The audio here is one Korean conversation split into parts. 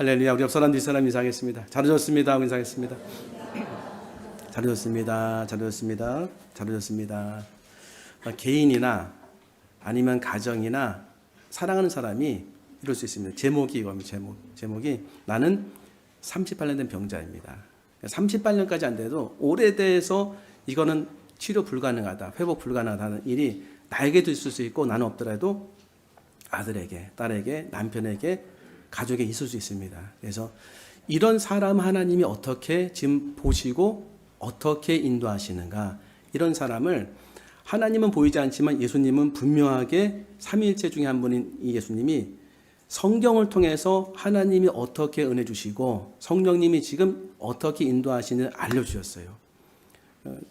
할렐루야. 우리 옆 사람 뒷사람 인사하겠습니다. 잘 오셨습니다 하고 인사하겠습니다. 잘 오셨습니다. 잘 오셨습니다. 잘 오셨습니다. 개인이나 아니면 가정이나 사랑하는 사람이 이럴 수 있습니다. 제목이 이겁니다. 제목이 나는 38년 된 병자입니다. 38년까지 안 돼도 오래돼서 이거는 치료 불가능하다, 회복 불가능하다는 일이 나에게도 있을 수 있고 나는 없더라도 아들에게, 딸에게, 남편에게, 가족에 있을 수 있습니다. 그래서 이런 사람 하나님이 어떻게 지금 보시고 어떻게 인도하시는가, 이런 사람을 하나님은 보이지 않지만 예수님은 분명하게 삼위일체 중에 한 분인 이 예수님이 성경을 통해서 하나님이 어떻게 은혜 주시고 성령님이 지금 어떻게 인도하시는지 알려주셨어요.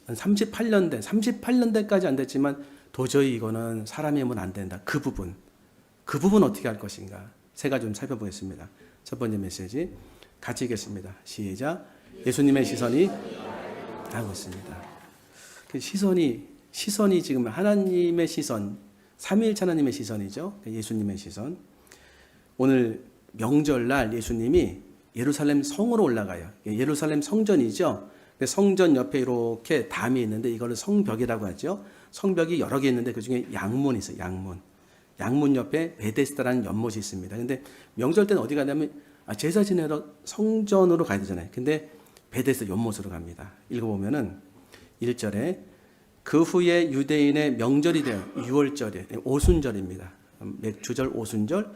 38년대까지 안 됐지만 도저히 이거는 사람의 힘은 안 된다. 그 부분 어떻게 할 것인가, 세 가지 좀 살펴보겠습니다. 첫 번째 메시지 같이 읽겠습니다. 시작. 예수님의 시선이 하고 있습니다. 시선이 지금 하나님의 시선, 삼위일체 하나님의 시선이죠. 예수님의 시선. 오늘 명절날 예수님이 예루살렘 성으로 올라가요. 예루살렘 성전이죠. 성전 옆에 이렇게 담이 있는데 이거를 성벽이라고 하죠. 성벽이 여러 개 있는데 그 중에 양문이 있어요. 양문 옆에 베데스다라는 연못이 있습니다. 근데 명절 때는 어디 가냐면 제사 지내러 성전으로 가야 되잖아요. 근데 베데스다 연못으로 갑니다. 읽어보면은 1절에 그 후에 유대인의 명절이 돼요. 6월절에 오순절입니다. 맥주절, 오순절,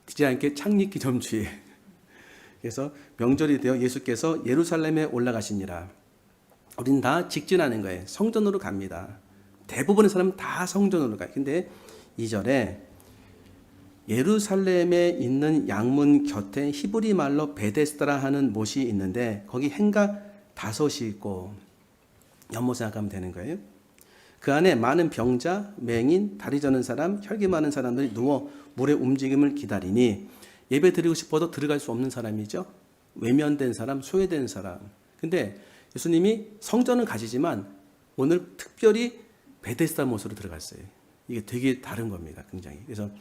뒤지 않게 창립기 점주에. 그래서 명절이 되어 예수께서 예루살렘에 올라가시니라. 우리는 다 직진하는 거예요. 성전으로 갑니다. 대부분의 사람은 다 성전으로 가요. 근데 2절에 예루살렘에 있는 양문 곁에 히브리 말로 베데스다라 하는 못이 있는데 거기 행각 5이 있고, 연못 생각하면 되는 거예요. 그 안에 많은 병자, 맹인, 다리 저는 사람, 혈기 많은 사람들이 누워 물의 움직임을 기다리니, 예배 드리고 싶어도 들어갈 수 없는 사람이죠. 외면된 사람, 소외된 사람. 근데 예수님이 성전은 가시지만 오늘 특별히 베데스다 못으로 들어갔어요. 이게 되게 다른 겁니다. 굉장히. 그래서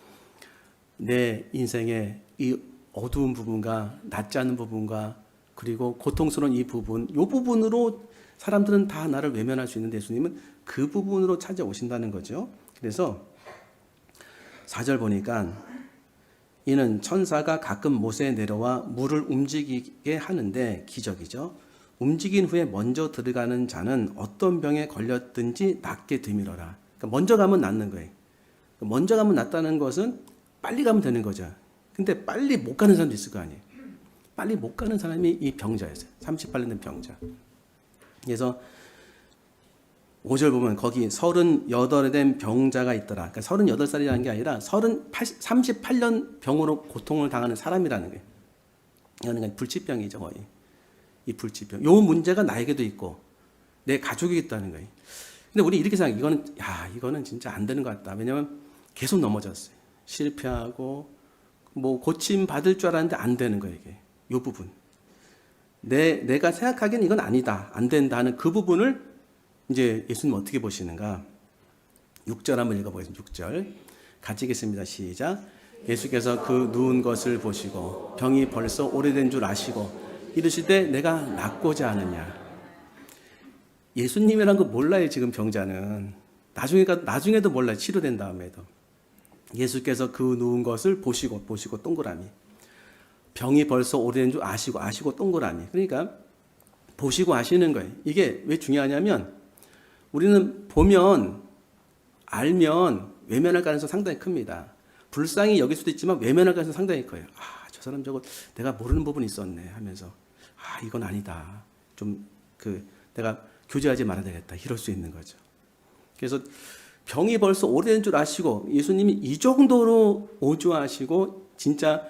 내 인생의 이 어두운 부분과 낫지 않은 부분과 그리고 고통스러운 이 부분으로 사람들은 다 나를 외면할 수 있는데 예수님은 그 부분으로 찾아오신다는 거죠. 그래서 4절 보니까 이는 천사가 가끔 못에 내려와 물을 움직이게 하는데 기적이죠. 움직인 후에 먼저 들어가는 자는 어떤 병에 걸렸든지 낫게 되밀어라. 그러니까 먼저 가면 낫는 거예요. 먼저 가면 낫다는 것은 빨리 가면 되는 거죠. 근데 빨리 못 가는 사람도 있을 거 아니에요. 빨리 못 가는 사람이 이 병자였어요. 38년 된 병자. 그래서 5절 보면 거기 38에 된 병자가 있더라. 그러니까 38살이라는 게 아니라 38년 병으로 고통을 당하는 사람이라는 거예요. 그러니까 불치병이죠, 거의. 이 불치병. 요 문제가 나에게도 있고 내 가족에게 있다는 거예요. 근데 우리 이렇게 생각해요. 이거는 진짜 안 되는 것 같다. 왜냐면 계속 넘어졌어요. 실패하고 뭐 고침 받을 줄 알았는데 안 되는 거예요, 이게. 요 부분. 내가 생각하기엔 이건 아니다, 안 된다 하는 그 부분을 이제 예수님 어떻게 보시는가? 6절 한번 읽어보겠습니다. 6절 같이 읽겠습니다. 시작. 예수께서 그 누운 것을 보시고 병이 벌써 오래된 줄 아시고 이르시되 내가 낫고자 하느냐. 예수님이란 거 몰라요. 지금 병자는 나중에도 몰라요. 치료된 다음에도. 예수께서 그 누운 것을 보시고 동그라미. 병이 벌써 오래된 줄 아시고 동그라미. 그러니까 보시고 아시는 거예요. 이게 왜 중요하냐면 우리는 보면 알면 외면할 가능성이 상당히 큽니다. 불쌍히 여길 수도 있지만 외면할 가능성이 상당히 커요. 저 사람 저거 내가 모르는 부분이 있었네 하면서 이건 아니다. 내가 교제하지 말아야 되겠다. 이럴 수 있는 거죠. 그래서 병이 벌써 오래된 줄 아시고 예수님이 이 정도로 오주하시고 진짜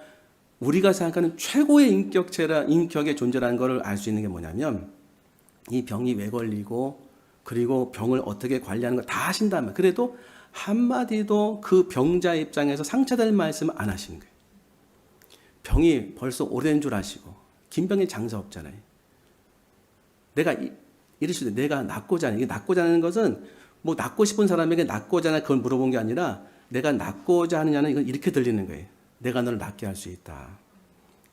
우리가 생각하는 최고의 인격의 존재라는 것을 알 수 있는 게 뭐냐면 이 병이 왜 걸리고 그리고 병을 어떻게 관리하는 걸 다 하신다면 그래도 한마디도 그 병자 입장에서 상처될 말씀을 안 하시는 거예요. 병이 벌써 오래된 줄 아시고 긴 병에 장사 없잖아요. 내가 이르시되 내가 낫고자 하는, 이게 낫고자 하는 것은 뭐 낫고 싶은 사람에게 낫고자 하나 그걸 물어본 게 아니라 내가 낫고자 하느냐는 이건 이렇게 들리는 거예요. 내가 너를 낫게 할 수 있다.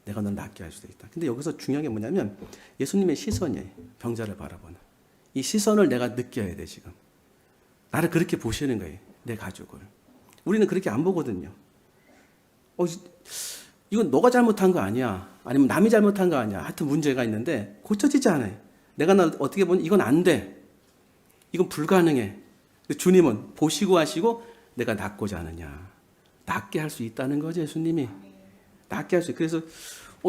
내가 널 낫게 할 수도 있다. 근데 여기서 중요한 게 뭐냐면 예수님의 시선이에요. 병자를 바라보는. 이 시선을 내가 느껴야 돼, 지금. 나를 그렇게 보시는 거예요. 내 가족을. 우리는 그렇게 안 보거든요. 이건 너가 잘못한 거 아니야. 아니면 남이 잘못한 거 아니야. 하여튼 문제가 있는데 고쳐지지 않아요. 내가 나 어떻게 보면 이건 안 돼. 이건 불가능해. 근데 주님은 보시고 하시고 내가 낫고자 하느냐. 낫게 할 수 있다는 거죠, 예수님이. 낫게 할 수 있어요. 그래서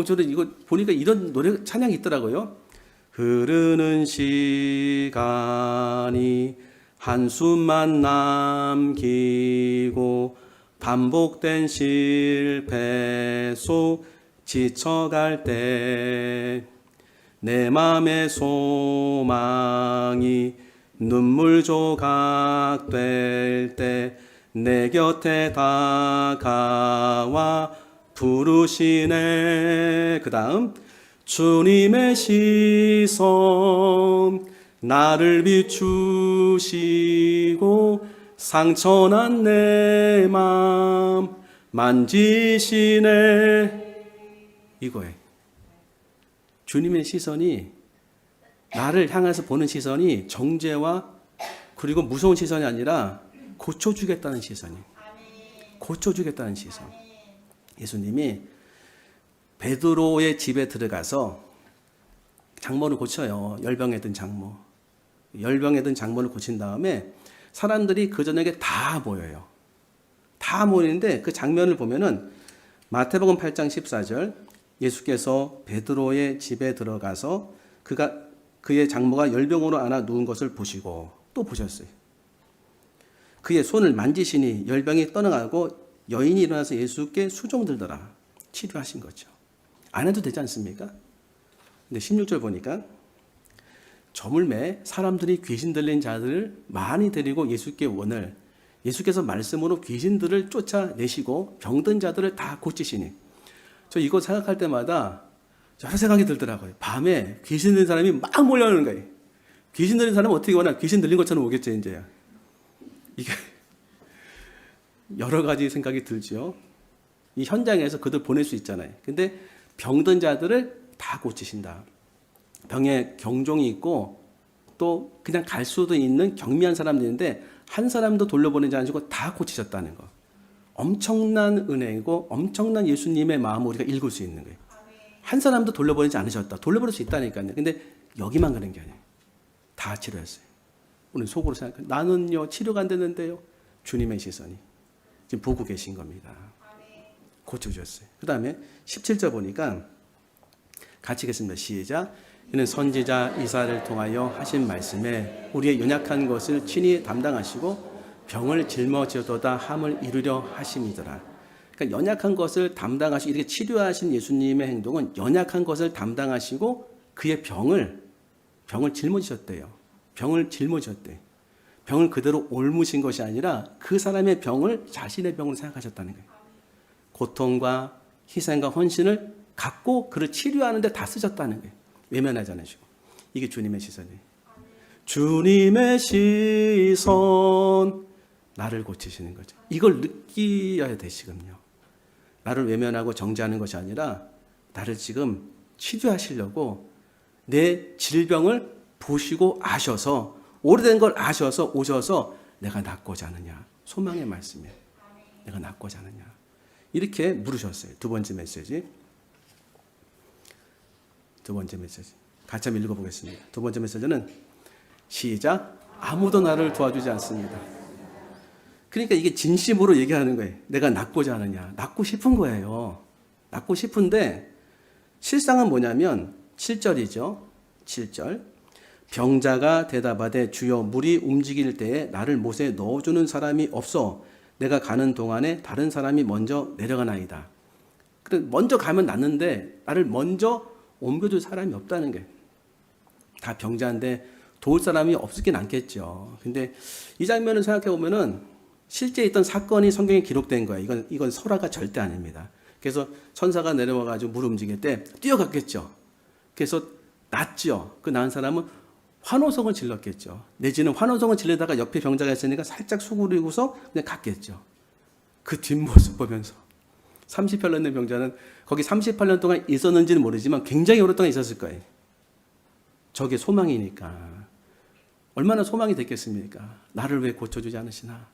저는 이거 보니까 이런 노래 찬양이 있더라고요. 흐르는 시간이 한숨만 남기고 반복된 실패 속 지쳐갈 때 내 맘의 소망이 눈물 조각 될 때 내 곁에 다가와 부르시네. 그 다음 주님의 시선 나를 비추시고 상처난 내 맘 만지시네. 이거예요. 주님의 시선이 나를 향해서 보는 시선이 정죄와 그리고 무서운 시선이 아니라 고쳐주겠다는 시선이에요. 고쳐주겠다는 시선. 예수님이 베드로의 집에 들어가서 장모를 고쳐요. 열병에 든 장모. 열병에 든 장모를 고친 다음에 사람들이 그 저녁에 다 모여요. 다 모이는데 그 장면을 보면은 마태복음 8장 14절 예수께서 베드로의 집에 들어가서 그의 장모가 열병으로 안아 누운 것을 보시고 또 보셨어요. 그의 손을 만지시니 열병이 떠나가고 여인이 일어나서 예수께 수종들더라. 치료하신 거죠. 안 해도 되지 않습니까? 근데 16절 보니까 저물매 사람들이 귀신 들린 자들을 많이 데리고 예수께 원을 예수께서 말씀으로 귀신들을 쫓아내시고 병든 자들을 다 고치시니 저 이거 생각할 때마다 여러 생각이 들더라고요. 밤에 귀신 들린 사람이 막 몰려오는 거예요. 귀신 들린 사람은 어떻게 오나 귀신 들린 것처럼 오겠죠 이제야. 이게 여러 가지 생각이 들죠. 이 현장에서 그들 보낼 수 있잖아요. 근데 병든 자들을 다 고치신다. 병에 경종이 있고 또 그냥 갈 수도 있는 경미한 사람들인데 한 사람도 돌려보내지 않으시고 다 고치셨다는 거. 엄청난 은혜이고 엄청난 예수님의 마음을 우리가 읽을 수 있는 거예요. 한 사람도 돌려보내지 않으셨다. 돌려보낼 수 있다니까요. 근데 여기만 그런 게 아니에요. 다 치료했어요. 우리 속으로 생각해요. 나는요 치료가 안 되는데요. 주님의 시선이 지금 보고 계신 겁니다. 고쳐주셨어요. 그 다음에 17절 보니까 같이 읽겠습니다. 시작. 이는 선지자 이사야를 통하여 하신 말씀에 우리의 연약한 것을 친히 담당하시고 병을 짊어지어도다 함을 이루려 하심이더라. 그러니까 연약한 것을 담당하시고 이렇게 치료하신 예수님의 행동은 연약한 것을 담당하시고 그의 병을 짊어지셨대요. 병을 짊어지셨대요. 병을 그대로 옮으신 것이 아니라 그 사람의 병을 자신의 병으로 생각하셨다는 거예요. 고통과 희생과 헌신을 갖고 그를 치료하는 데 다 쓰셨다는 거예요. 외면하지 않으시고. 이게 주님의 시선이에요. 주님의 시선 나를 고치시는 거죠. 이걸 느껴야 돼 지금요. 나를 외면하고 정죄하는 것이 아니라 나를 지금 치료하시려고 내 질병을 보시고 아셔서 오래된 걸 아셔서 오셔서 내가 낫고자 하느냐. 소망의 말씀이에요. 내가 낫고자 하느냐. 이렇게 물으셨어요. 두 번째 메시지. 두 번째 메시지. 같이 한번 읽어보겠습니다. 두 번째 메시지는 시작. 아무도 나를 도와주지 않습니다. 그러니까 이게 진심으로 얘기하는 거예요. 내가 낫고자 하느냐. 낫고 싶은 거예요. 낫고 싶은데 실상은 뭐냐면 7절이죠. 7절. 병자가 대답하되 주여 물이 움직일 때에 나를 못에 넣어주는 사람이 없어 내가 가는 동안에 다른 사람이 먼저 내려가나이다. 그래 먼저 가면 낫는데 나를 먼저 옮겨줄 사람이 없다는 게 다 병자인데 도울 사람이 없긴 않겠죠. 근데 이 장면을 생각해 보면은 실제 있던 사건이 성경에 기록된 거예요. 이건 설화가 절대 아닙니다. 그래서 천사가 내려와 가지고 물 움직일 때 뛰어갔겠죠. 그래서 낫죠. 그 나은 사람은 환호성을 질렀겠죠. 내지는 환호성을 질르다가 옆에 병자가 있으니까 살짝 수그리고서 그냥 갔겠죠. 그 뒷모습 보면서 38년 된 병자는 거기 38년 동안 있었는지는 모르지만 굉장히 오랫동안 있었을 거예요. 저게 소망이니까. 얼마나 소망이 됐겠습니까? 나를 왜 고쳐주지 않으시나?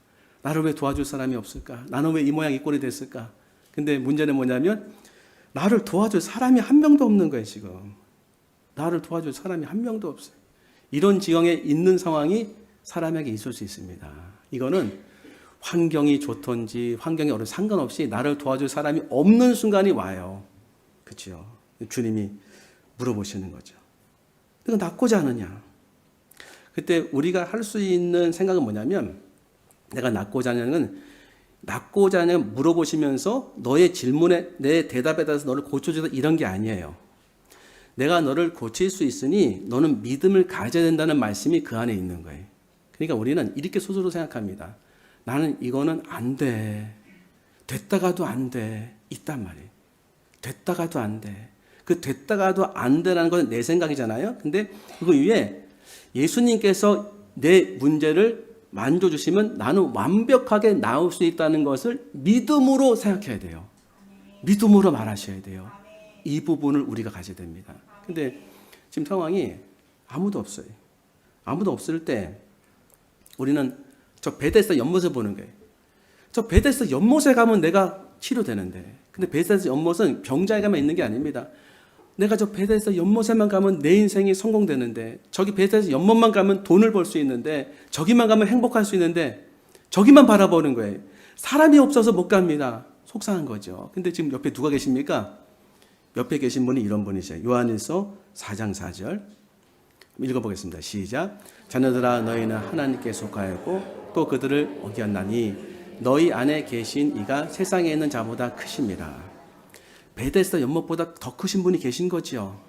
나를 왜 도와줄 사람이 없을까? 나는 왜 이 모양 이 꼴이 됐을까? 근데 문제는 뭐냐면 나를 도와줄 사람이 한 명도 없는 거예요, 지금. 나를 도와줄 사람이 한 명도 없어요. 이런 지경에 있는 상황이 사람에게 있을 수 있습니다. 이거는 환경이 좋던지 환경이 어느 상관없이 나를 도와줄 사람이 없는 순간이 와요. 그렇죠? 주님이 물어보시는 거죠. 이거 낫고자 하느냐? 그때 우리가 할 수 있는 생각은 뭐냐면 내가 낫고자 하냐는 낫고자 하냐 물어보시면서 너의 질문에 내 대답에 따라서 너를 고쳐주다 이런 게 아니에요. 내가 너를 고칠 수 있으니 너는 믿음을 가져야 된다는 말씀이 그 안에 있는 거예요. 그러니까 우리는 이렇게 스스로 생각합니다. 나는 이거는 안 돼. 됐다가도 안 돼. 있단 말이에요. 됐다가도 안 돼. 그 됐다가도 안 되라는 건 내 생각이잖아요. 근데 그 위에 예수님께서 내 문제를 만져주시면 나는 완벽하게 나올 수 있다는 것을 믿음으로 생각해야 돼요. 믿음으로 말하셔야 돼요. 이 부분을 우리가 가져야 됩니다. 근데 지금 상황이 아무도 없어요. 아무도 없을 때 우리는 저 베데스다 연못을 보는 거예요. 저 베데스다 연못에 가면 내가 치료되는데, 근데 베데스다 연못은 병자에게만 있는 게 아닙니다. 내가 저 베데스다 연못에만 가면 내 인생이 성공되는데, 저기 베데스다 연못만 가면 돈을 벌 수 있는데, 저기만 가면 행복할 수 있는데, 저기만 바라보는 거예요. 사람이 없어서 못 갑니다. 속상한 거죠. 근데 지금 옆에 누가 계십니까? 옆에 계신 분이 이런 분이세요. 요한일서 4장 4절 읽어보겠습니다. 시작. 자녀들아 너희는 하나님께 속하였고 또 그들을 어겼나니 너희 안에 계신 이가 세상에 있는 자보다 크십니다. 베데스다 연못보다 더 크신 분이 계신 거죠.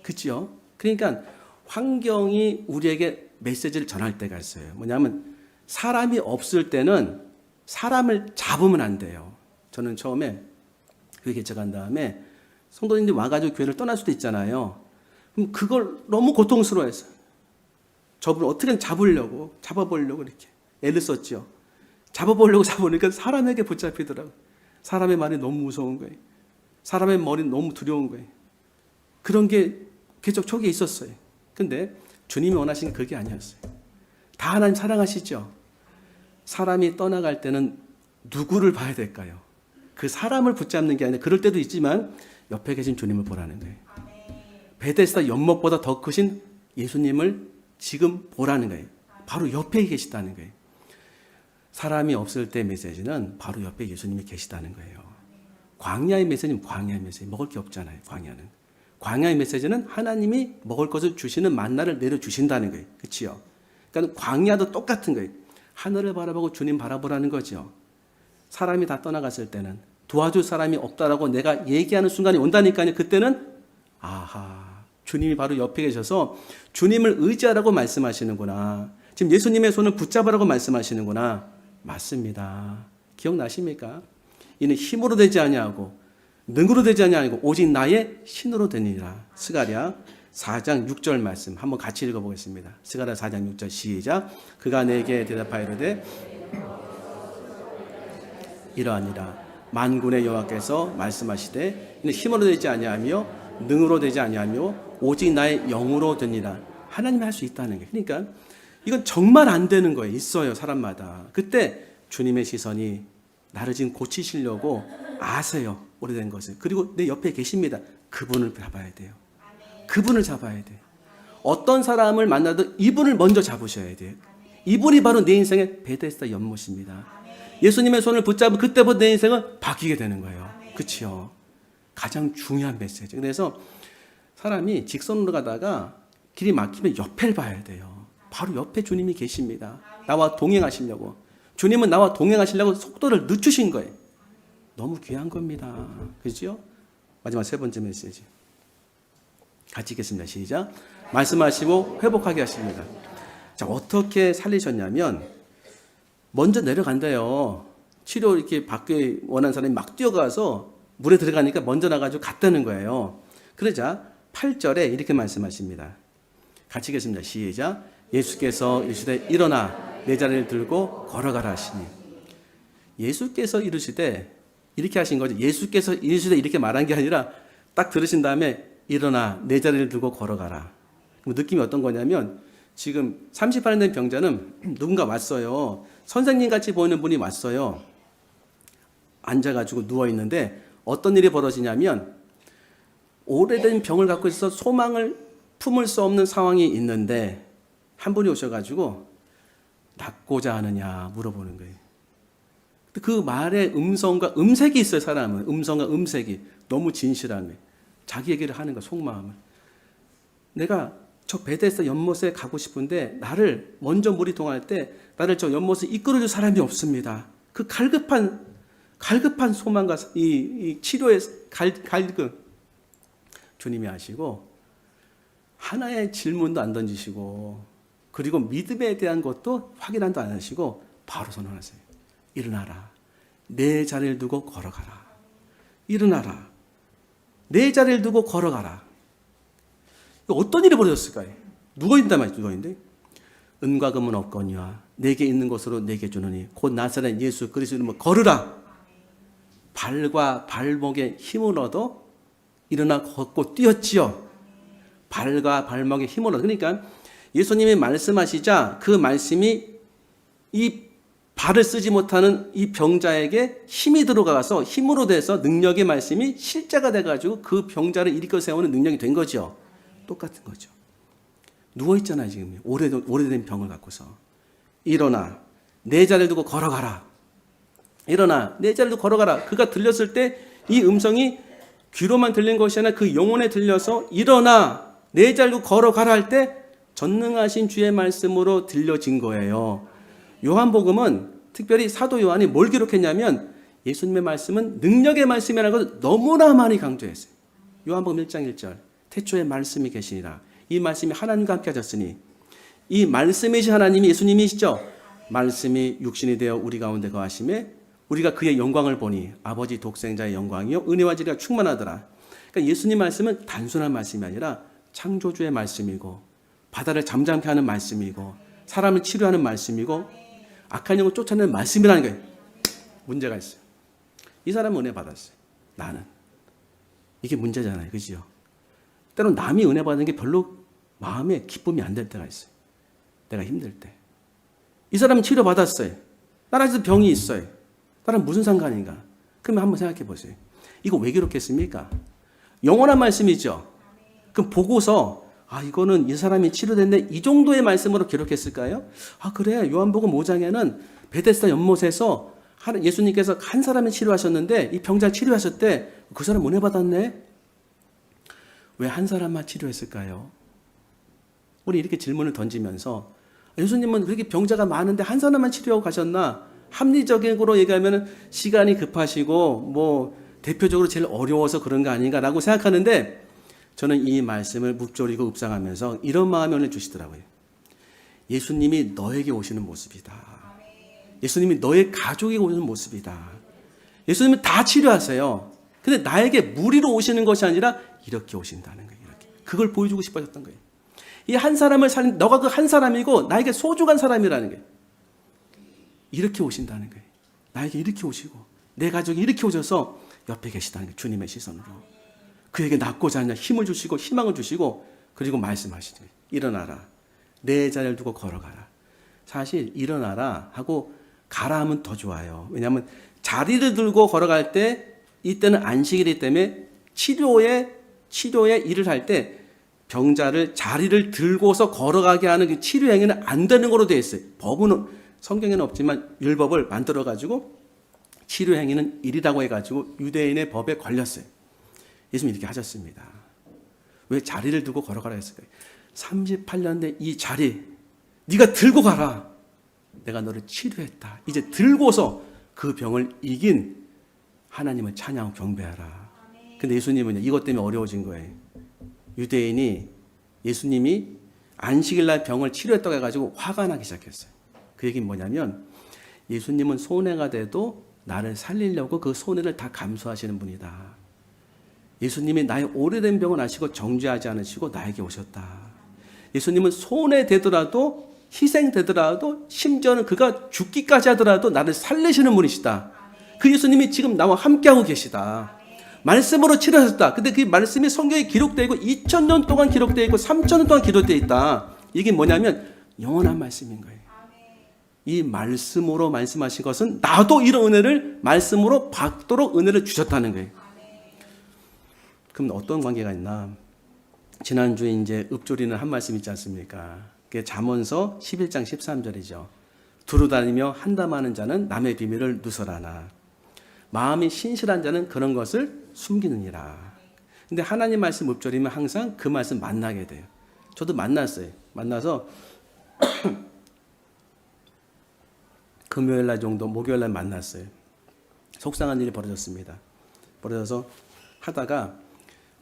그렇죠? 그러니까 환경이 우리에게 메시지를 전할 때가 있어요. 뭐냐면 사람이 없을 때는 사람을 잡으면 안 돼요. 저는 처음에 교회 개척한 다음에 성도님들이 와가지고 교회를 떠날 수도 있잖아요. 그럼 그걸 너무 고통스러워했어요. 저분을 어떻게든 잡아보려고 이렇게 애를 썼죠. 잡아보니까 사람에게 붙잡히더라고요. 사람의 말이 너무 무서운 거예요. 사람의 머리는 너무 두려운 거예요. 그런 게 개척 초기에 있었어요. 근데 주님이 원하시는 그게 아니었어요. 다 하나님 사랑하시죠? 사람이 떠나갈 때는 누구를 봐야 될까요? 그 사람을 붙잡는 게 아니라 그럴 때도 있지만 옆에 계신 주님을 보라는 거예요. 베데스다 연못보다 더 크신 예수님을 지금 보라는 거예요. 바로 옆에 계시다는 거예요. 사람이 없을 때 메시지는 바로 옆에 예수님이 계시다는 거예요. 광야의 메시지는 광야의 메시지. 먹을 게 없잖아요. 광야는. 광야의 메시지는 하나님이 먹을 것을 주시는 만나를 내려주신다는 거예요. 그렇죠? 그러니까 광야도 똑같은 거예요. 하늘을 바라보고 주님 바라보라는 거죠. 사람이 다 떠나갔을 때는 도와줄 사람이 없다라고 내가 얘기하는 순간이 온다니까요. 그때는 아하, 주님이 바로 옆에 계셔서 주님을 의지하라고 말씀하시는구나. 지금 예수님의 손을 붙잡으라고 말씀하시는구나. 맞습니다. 기억나십니까? 이는 힘으로 되지 아니하고 능으로 되지 아니하고 오직 나의 신으로 되니라. 스가랴 4장 6절 말씀 한번 같이 읽어보겠습니다. 스가랴 4장 6절 시작. 그가 내게 대답하이르되 이러하니라. 만군의 여호와께서 말씀하시되 이는 힘으로 되지 아니하며 능으로 되지 아니하며 오직 나의 영으로 되니라. 하나님이 할 수 있다는 거예요. 그러니까 이건 정말 안 되는 거예요. 있어요, 사람마다. 그때 주님의 시선이 나를 지금 고치시려고 아세요, 오래된 것을. 그리고 내 옆에 계십니다. 그분을 잡아야 돼요. 그분을 잡아야 돼요. 어떤 사람을 만나도 이분을 먼저 잡으셔야 돼요. 이분이 바로 내 인생의 베데스다 연못입니다. 예수님의 손을 붙잡으면 그때부터 내 인생은 바뀌게 되는 거예요. 그렇죠? 가장 중요한 메시지. 그래서 사람이 직선으로 가다가 길이 막히면 옆을 봐야 돼요. 바로 옆에 주님이 계십니다. 나와 동행하시려고. 주님은 나와 동행하시려고 속도를 늦추신 거예요. 너무 귀한 겁니다. 그렇죠? 마지막 세 번째 메시지. 같이 읽겠습니다. 시작. 말씀하시고 회복하게 하십니다. 자, 어떻게 살리셨냐면 먼저 내려간대요. 치료 이렇게 받기 원하는 사람이 막 뛰어가서 물에 들어가니까 먼저 나가지고 갔다는 거예요. 그러자 8절에 이렇게 말씀하십니다. 같이 읽겠습니다. 시작. 예수께서 이르시되 일어나 내 자리를 들고 걸어가라 하시니. 예수께서 이르시되 이렇게 하신 거죠. 예수께서 이렇게 말한 게 아니라 딱 들으신 다음에 일어나 내 자리를 두고 걸어가라. 그럼 느낌이 어떤 거냐면 지금 38년 된 병자는 누군가 왔어요. 선생님 같이 보이는 분이 왔어요. 앉아가지고 누워있는데 어떤 일이 벌어지냐면 오래된 병을 갖고 있어 소망을 품을 수 없는 상황이 있는데 한 분이 오셔가지고 낫고자 하느냐 물어보는 거예요. 그 말에 음성과 음색이 있어요. 사람은 음성과 음색이 너무 진실한 거예요. 자기 얘기를 하는 거야. 속마음을. 내가 저 베데스다 연못에 가고 싶은데 나를 먼저 물이 동할 때 나를 저 연못에 이끌어줄 사람이 없습니다. 그 갈급한 소망과 이 치료의 갈급 주님이 아시고 하나의 질문도 안 던지시고 그리고 믿음에 대한 것도 확인도 안 하시고 바로 선언하세요. 일어나라. 내 자리를 두고 걸어가라. 일어나라. 내 자리를 두고 걸어가라. 어떤 일이 벌어졌을까요? 누워있단 말이죠. 누워있는데 은과 금은 없거니와 내게 있는 것으로 내게 주느니 곧 나사렛 예수 그리스도 이름으로 걸으라. 발과 발목에 힘을 얻어 일어나 걷고 뛰었지요. 발과 발목에 힘을 얻어. 그러니까 예수님이 말씀하시자 그 말씀이 이 발을 쓰지 못하는 이 병자에게 힘이 들어가서 힘으로 돼서 능력의 말씀이 실제가 돼가지고 그 병자를 일으켜 세우는 능력이 된 거죠. 똑같은 거죠. 누워있잖아요. 지금 오래된 병을 갖고서. 일어나 내 자리를 두고 걸어가라. 일어나 내 자리를 두고 걸어가라. 그가 들렸을 때 이 음성이 귀로만 들린 것이 아니라 그 영혼에 들려서 일어나 내 자리를 두고 걸어가라 할 때 전능하신 주의 말씀으로 들려진 거예요. 요한복음은 특별히 사도 요한이 뭘 기록했냐면 예수님의 말씀은 능력의 말씀이라는 것을 너무나 많이 강조했어요. 요한복음 1장 1절 태초에 말씀이 계시니라. 이 말씀이 하나님과 함께 하셨으니 이 말씀이신 하나님이 예수님이시죠. 말씀이 육신이 되어 우리 가운데 거하심에 우리가 그의 영광을 보니 아버지 독생자의 영광이요 은혜와 진리가 충만하더라. 그러니까 예수님 말씀은 단순한 말씀이 아니라 창조주의 말씀이고 바다를 잠잠케 하는 말씀이고 사람을 치료하는 말씀이고 악한 영을 쫓아내는 말씀이라는 거예요. 문제가 있어요. 이 사람은 은혜 받았어요. 나는. 이게 문제잖아요. 그죠? 때론 남이 은혜 받는 게 별로 마음에 기쁨이 안 될 때가 있어요. 내가 힘들 때. 이 사람은 치료받았어요. 나는 아직도 병이 있어요. 나랑 무슨 상관인가? 그러면 한번 생각해 보세요. 이거 왜 기록했습니까? 영원한 말씀이죠. 그럼 보고서 이거는 이 사람이 치료됐네 이 정도의 말씀으로 기록했을까요? 그래. 요한복음 5장에는 베데스다 연못에서 예수님께서 한 사람을 치료하셨는데 이 병자를 치료하셨대. 그 사람 은혜 받았네. 왜 한 사람만 치료했을까요? 우리 이렇게 질문을 던지면서 예수님은 그렇게 병자가 많은데 한 사람만 치료하고 가셨나? 합리적으로 얘기하면 시간이 급하시고 대표적으로 제일 어려워서 그런 거 아닌가라고 생각하는데 저는 이 말씀을 묵조리고 묵상하면서 이런 마음이 오늘 주시더라고요. 예수님이 너에게 오시는 모습이다. 예수님이 너의 가족에게 오시는 모습이다. 예수님은 다 치료하세요. 근데 나에게 무리로 오시는 것이 아니라 이렇게 오신다는 거예요. 이렇게. 그걸 보여주고 싶어졌던 거예요. 이 한 사람을 살린 너가 그 한 사람이고 나에게 소중한 사람이라는 거예요. 이렇게 오신다는 거예요. 나에게 이렇게 오시고 내 가족이 이렇게 오셔서 옆에 계시다는 거예요. 주님의 시선으로. 그에게 낫고자 하냐 힘을 주시고 희망을 주시고 그리고 말씀하시죠. 일어나라. 내 자리를 두고 걸어가라. 사실 일어나라 하고 가라 하면 더 좋아요. 왜냐하면 자리를 들고 걸어갈 때 이때는 안식이기 때문에 치료에 일을 할 때 병자를 자리를 들고서 걸어가게 하는 그 치료 행위는 안 되는 거로 되어 있어요. 법은 성경에는 없지만 율법을 만들어 가지고 치료 행위는 일이라고 해가지고 유대인의 법에 걸렸어요. 예수님이 이렇게 하셨습니다. 왜 자리를 두고 걸어가라 했을까요? 38년 된 이 자리 네가 들고 가라. 내가 너를 치료했다. 이제 들고서 그 병을 이긴 하나님을 찬양하고 경배하라. 근데 예수님은 이것 때문에 어려워진 거예요. 유대인이 예수님이 안식일날 병을 치료했다고 해가지고 화가 나기 시작했어요. 그 얘기는 뭐냐면 예수님은 손해가 돼도 나를 살리려고 그 손해를 다 감수하시는 분이다. 예수님이 나의 오래된 병을 아시고 정죄하지 않으시고 나에게 오셨다. 예수님은 손해되더라도 희생되더라도 심지어는 그가 죽기까지 하더라도 나를 살리시는 분이시다. 그 예수님이 지금 나와 함께하고 계시다. 말씀으로 치료하셨다. 근데 그 말씀이 성경에 기록되어 있고 2000년 동안 기록되어 있고 3000년 동안 기록되어 있다. 이게 뭐냐면 영원한 말씀인 거예요. 이 말씀으로 말씀하신 것은 나도 이런 은혜를 말씀으로 받도록 은혜를 주셨다는 거예요. 그럼 어떤 관계가 있나? 지난주에 이제 읊조리는 한 말씀 있지 않습니까? 그게 잠언서 11장 13절이죠. 두루다니며 한담하는 자는 남의 비밀을 누설하나 마음이 신실한 자는 그런 것을 숨기느니라. 근데 하나님 말씀 읊조리면 항상 그 말씀 만나게 돼요. 저도 만났어요. 만나서 금요일 날 정도, 목요일 날 만났어요. 속상한 일이 벌어졌습니다. 벌어져서 하다가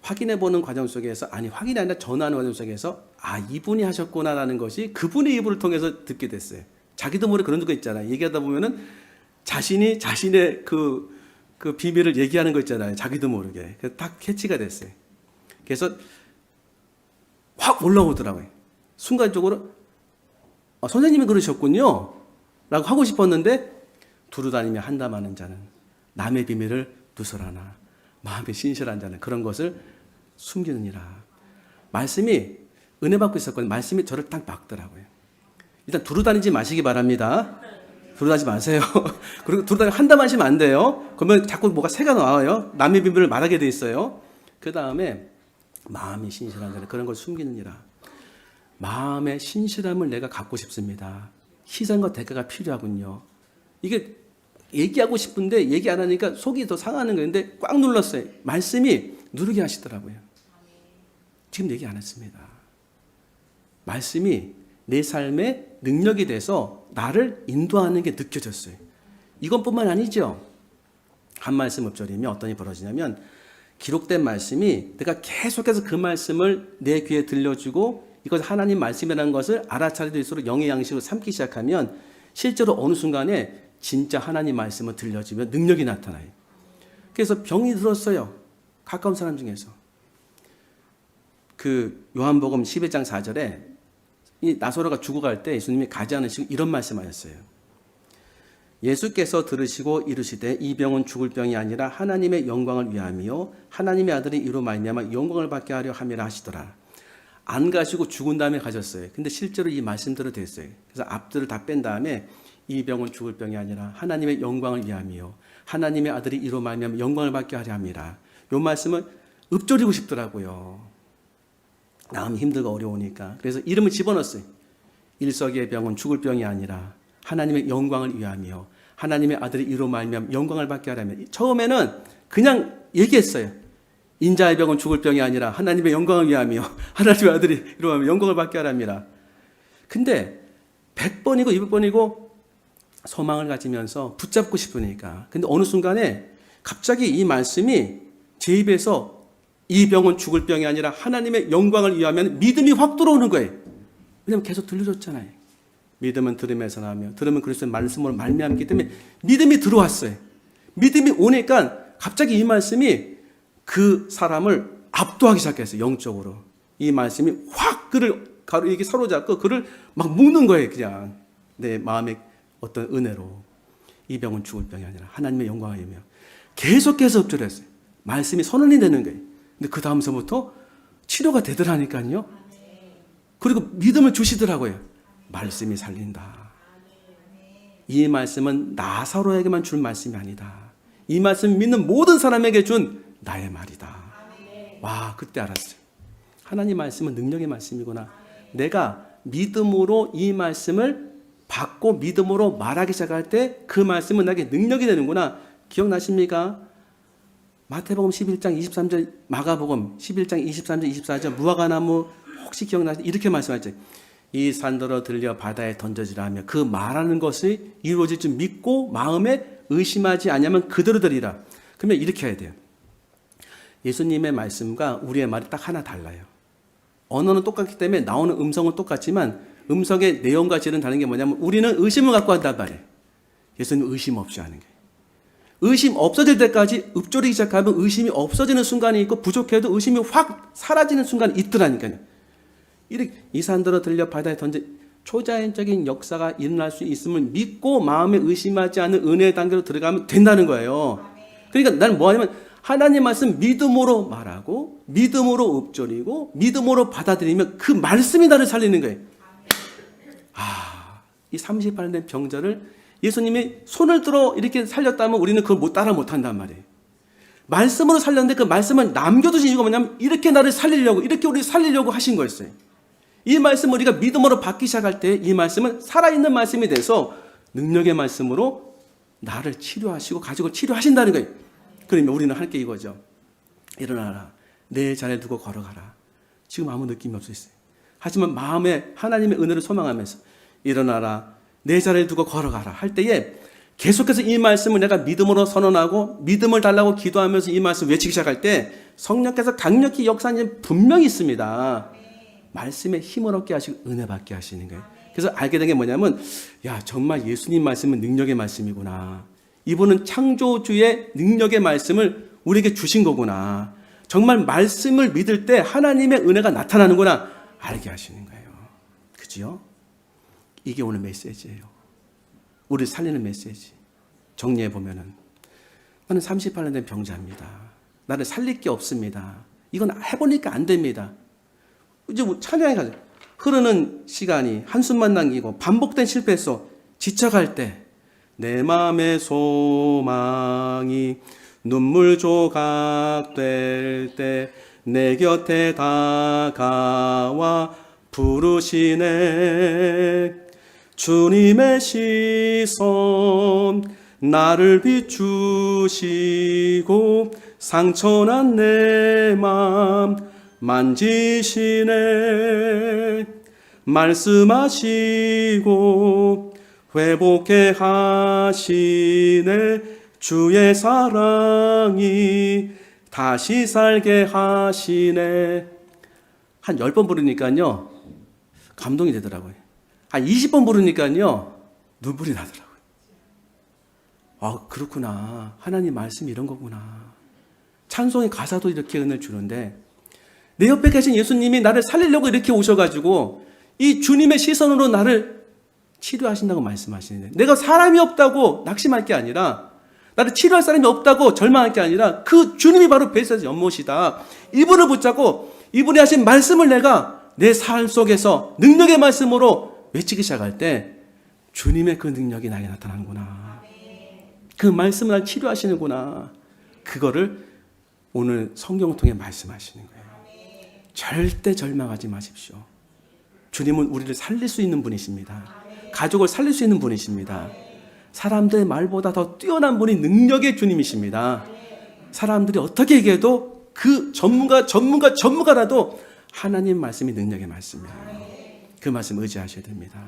확인해보는 과정 속에서, 아니 확인이 아니라 전화하는 과정 속에서 이분이 하셨구나라는 것이 그분의 입을 통해서 듣게 됐어요. 자기도 모르게 그런 거 있잖아요. 얘기하다 보면은 자신이 자신의 그 비밀을 얘기하는 거 있잖아요. 자기도 모르게. 그래서 딱 캐치가 됐어요. 그래서 확 올라오더라고요. 순간적으로 선생님이 그러셨군요 라고 하고 싶었는데, 두루다니며 한담하는 자는 남의 비밀을 누설하나 마음이 신실한 자는 그런 것을 숨기느니라. 말씀이 은혜 받고 있었거든요. 말씀이 저를 딱 막더라고요. 일단 두루다니지 마시기 바랍니다. 두루다니지 마세요. 그리고 두루다니 한담하시면 안 돼요. 그러면 자꾸 뭐가 새가 나와요. 남의 비밀을 말하게 돼 있어요. 그 다음에 마음이 신실한 자는 그런 걸 숨기느니라. 마음의 신실함을 내가 갖고 싶습니다. 희생과 대가가 필요하군요. 이게 얘기하고 싶은데 얘기 안 하니까 속이 더 상하는 거예요. 근데 꽉 눌렀어요. 말씀이 누르게 하시더라고요. 지금 얘기 안 했습니다. 말씀이 내 삶의 능력이 돼서 나를 인도하는 게 느껴졌어요. 이것뿐만 아니죠. 한 말씀 읊조리면 어떤 일이 벌어지냐면, 기록된 말씀이 내가 계속해서 그 말씀을 내 귀에 들려주고 이것 하나님 말씀이라는 것을 알아차릴수록 영의 양식으로 삼기 시작하면 실제로 어느 순간에 진짜 하나님 말씀을 들려주면 능력이 나타나요. 그래서 병이 들었어요. 가까운 사람 중에서. 그 요한복음 11장 4절에 이 나사로가 죽어갈 때 예수님이 가지 않으시고 이런 말씀하셨어요. 예수께서 들으시고 이르시되 이 병은 죽을 병이 아니라 하나님의 영광을 위함이요 하나님의 아들이 이로 말미암아 영광을 받게 하려 함이라 하시더라. 안 가시고 죽은 다음에 가셨어요. 근데 실제로 이 말씀대로 됐어요. 그래서 앞들을 다 뺀 다음에 이 병은 죽을 병이 아니라 하나님의 영광을 위함이요 하나님의 아들이 이로 말미암아 영광을 받게 하려 함이라. 이 말씀을 읊조리고 싶더라고요. 마음이 힘들고 어려우니까. 그래서 이름을 집어넣었어요. 일석의 병은 죽을 병이 아니라 하나님의 영광을 위함이요 하나님의 아들이 이로 말미암아 영광을 받게 하려 함이라. 처음에는 그냥 얘기했어요. 인자의 병은 죽을 병이 아니라 하나님의 영광을 위함이요 하나님의 아들이 이로 말미암아 영광을 받게 하려 함이라. 근데 100번이고 200번이고 소망을 가지면서 붙잡고 싶으니까. 근데 어느 순간에 갑자기 이 말씀이 제 입에서 이 병은 죽을 병이 아니라 하나님의 영광을 위하면 믿음이 확 들어오는 거예요. 왜냐하면 계속 들려줬잖아요. 믿음은 들음에서 나오며 들음은 그리스도의 말씀으로 말미암기 때문에 믿음이 들어왔어요. 믿음이 오니까 갑자기 이 말씀이 그 사람을 압도하기 시작했어요. 영적으로. 이 말씀이 확 그를 이렇게 사로잡고 그를 막 묶는 거예요. 그냥 내 마음의 어떤 은혜로. 이 병은 죽을 병이 아니라 하나님의 영광이며 계속해서 읊조렸어요. 말씀이 선언이 되는 거예요. 근데 그 다음서부터 치료가 되더라니까요. 그리고 믿음을 주시더라고요. 말씀이 살린다. 이 말씀은 나사로에게만 줄 말씀이 아니다. 이 말씀 믿는 모든 사람에게 준 나의 말이다. 와, 그때 알았어요. 하나님 말씀은 능력의 말씀이구나. 내가 믿음으로 이 말씀을 받고 믿음으로 말하기 시작할 때 그 말씀은 나에게 능력이 되는구나. 기억나십니까? 마태복음 11장 23절, 마가복음 11장 23절 24절 무화과나무 혹시 기억나시죠? 이렇게 말씀하셨죠. 이 산더러 들려 바다에 던져지라 하며 그 말하는 것이 이루어질 줄 믿고 마음에 의심하지 않으면 그대로 되리라. 그러면 이렇게 해야 돼요. 예수님의 말씀과 우리의 말이 딱 하나 달라요. 언어는 똑같기 때문에 나오는 음성은 똑같지만 음성의 내용과 질은 다른 게 뭐냐면 우리는 의심을 갖고 한단 말이에요. 예수님은 의심 없이 하는 거예요. 의심 없어질 때까지 읊조리기 시작하면 의심이 없어지는 순간이 있고 부족해도 의심이 확 사라지는 순간이 있더라니까요. 이 산더러 들려 바다에 던져 초자연적인 역사가 일어날 수 있음을 믿고 마음에 의심하지 않는 은혜의 단계로 들어가면 된다는 거예요. 그러니까 나는 뭐 하냐면 하나님 말씀 믿음으로 말하고 믿음으로 읊조리고 믿음으로 받아들이면 그 말씀이 나를 살리는 거예요. 이 38년 된 병자를 예수님이 손을 들어 이렇게 살렸다면 우리는 그걸 따라 못한단 말이에요. 말씀으로 살렸는데 그 말씀을 남겨두신 이유가 뭐냐면 이렇게 나를 살리려고, 이렇게 우리를 살리려고 하신 거였어요. 이 말씀을 우리가 믿음으로 받기 시작할 때 이 말씀은 살아있는 말씀이 돼서 능력의 말씀으로 나를 치료하시고 가족을 치료하신다는 거예요. 그러면 우리는 할 게 이거죠. 일어나라. 내 자리에 두고 걸어가라. 지금 아무 느낌이 없어요. 하지만 마음에 하나님의 은혜를 소망하면서 일어나라. 내 자리에 두고 걸어가라. 할 때에 계속해서 이 말씀을 내가 믿음으로 선언하고 믿음을 달라고 기도하면서 이 말씀을 외치기 시작할 때 성령께서 강력히 역사하는 분명히 있습니다. 말씀에 힘을 얻게 하시고 은혜 받게 하시는 거예요. 그래서 알게 된 게 뭐냐면 야 정말 예수님 말씀은 능력의 말씀이구나. 이분은 창조주의 능력의 말씀을 우리에게 주신 거구나. 정말 말씀을 믿을 때 하나님의 은혜가 나타나는구나 알게 하시는 거예요. 그죠? 이게 오늘 메시지예요. 우리를 살리는 메시지. 정리해 보면은 나는 38년 된 병자입니다. 나를 살릴 게 없습니다. 이건 해보니까 안 됩니다. 이제 뭐 찬양에 가죠. 흐르는 시간이 한숨만 남기고 반복된 실패에서 지쳐갈 때 내 마음의 소망이 눈물 조각 될 때 내 곁에 다가와 부르시네. 주님의 시선 나를 비추시고 상처난 내 맘 만지시네. 말씀하시고 회복해 하시네. 주의 사랑이 다시 살게 하시네. 한 10번 부르니까요 감동이 되더라고요. 한 20번 부르니까요 눈물이 나더라고요. 아 그렇구나. 하나님 말씀이 이런 거구나. 찬송의 가사도 이렇게 은혜를 주는데 내 옆에 계신 예수님이 나를 살리려고 이렇게 오셔가지고 이 주님의 시선으로 나를 치료하신다고 말씀하시는데 내가 사람이 없다고 낙심할 게 아니라 나를 치료할 사람이 없다고 절망할 게 아니라 그 주님이 바로 베세다 연못이다. 이분을 붙잡고 이분이 하신 말씀을 내가 내 삶 속에서 능력의 말씀으로 외치기 시작할 때 주님의 그 능력이 나에게 나타나는구나. 그 말씀을 날 치료하시는구나. 그거를 오늘 성경을 통해 말씀하시는 거예요. 절대 절망하지 마십시오. 주님은 우리를 살릴 수 있는 분이십니다. 가족을 살릴 수 있는 분이십니다. 사람들의 말보다 더 뛰어난 분이 능력의 주님이십니다. 사람들이 어떻게 얘기해도 그 전문가라도 하나님 말씀이 능력의 말씀이에요. 그 말씀 의지하셔야 됩니다.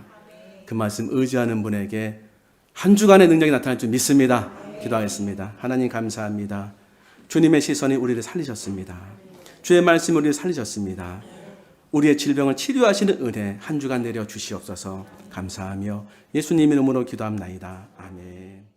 그 말씀 의지하는 분에게 한 주간의 능력이 나타날 줄 믿습니다. 기도하겠습니다. 하나님 감사합니다. 주님의 시선이 우리를 살리셨습니다. 주의 말씀이 우리를 살리셨습니다. 우리의 질병을 치료하시는 은혜 한 주간 내려 주시옵소서. 감사하며 예수님 이름으로 기도합나이다. 아멘.